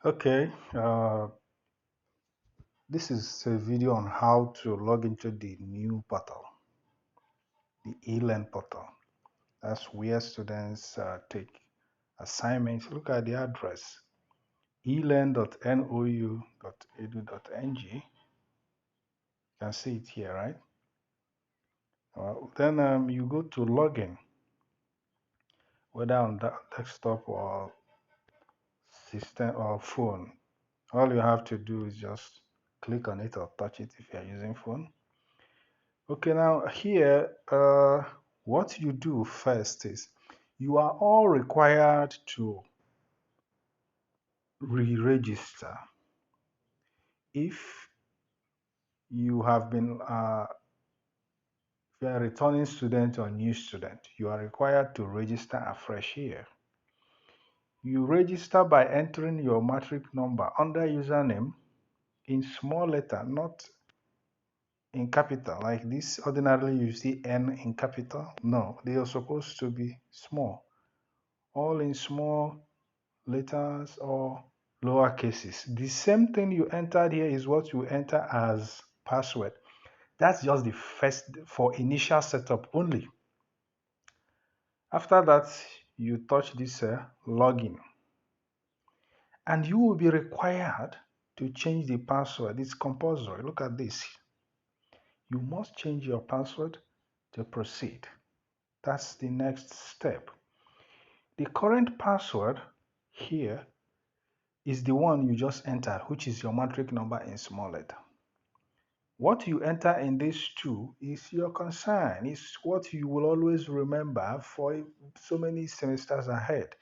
Okay, this is a video on how to log into the new portal, the eLearn portal. That's where students take assignments. Look at the address, elearn.nou.edu.ng. You can see it here, right? Then you go to login, whether on the desktop or system or phone. All you have to do is just click on it or touch it if you are using phone. Okay, now here, what you do first is you are all required to re-register. If you have been if you are a returning student or new student, you are required to register afresh here. You register by entering your matric number under username in small letter, not in capital. Like this, ordinarily you see N in capital. No, they are supposed to be small, all in small letters or lower cases. The same thing you entered here is what you enter as password. That's just the first for initial setup only. After that, you touch this login and you will be required to change the password. It's compulsory. Look at this. You must change your password to proceed. That's the next step. The current password here is the one you just entered, which is your matric number in small letter. What you enter in these two is your concern. It's what you will always remember for so many semesters ahead,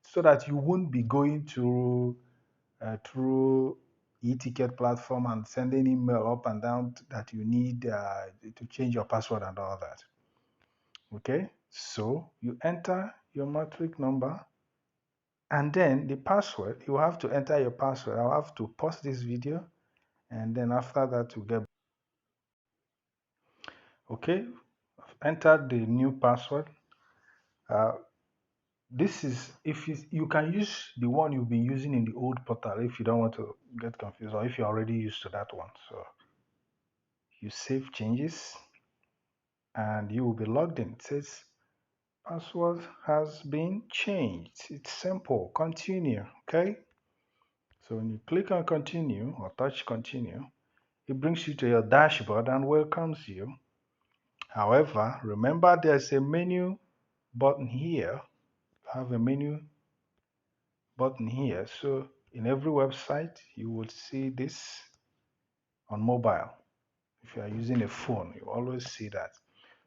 so that you won't be going through e-ticket platform and sending email up and down that you need to change your password and all that. Okay, so you enter your matric number and then the password. You have to enter your password. I'll have to pause this video and then after that you get. Okay, I've entered the new password. uh, this is if you can use the one you've been using in the old portal if you don't want to get confused, or if you're already used to that one. So you save changes and you will be logged in. It says password has been changed. It's simple. Continue. Okay, so when you click on continue or touch continue, it brings you to your dashboard and welcomes you. However, remember there's a menu button here. Have a menu button here. So in every website, you will see this on mobile. If you are using a phone, you always see that.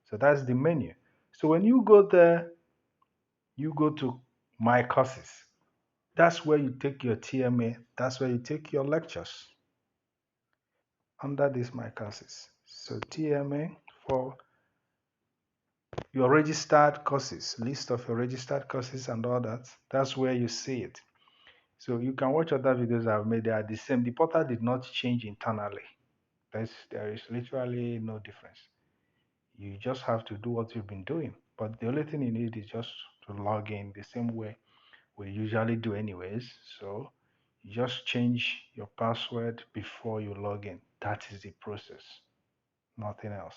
So that's the menu. So when you go there, you go to My Courses. That's where you take your TMA. That's where you take your lectures under this My Courses. So TMA for your registered courses, list of your registered courses and all that. That's where you see it. So you can watch other videos I've made. They are the same. The portal did not change internally. There is literally no difference. You just have to do what you've been doing. But the only thing you need is just to log in the same way we usually do anyways. So you just change your password before you log in. That is the process. Nothing else.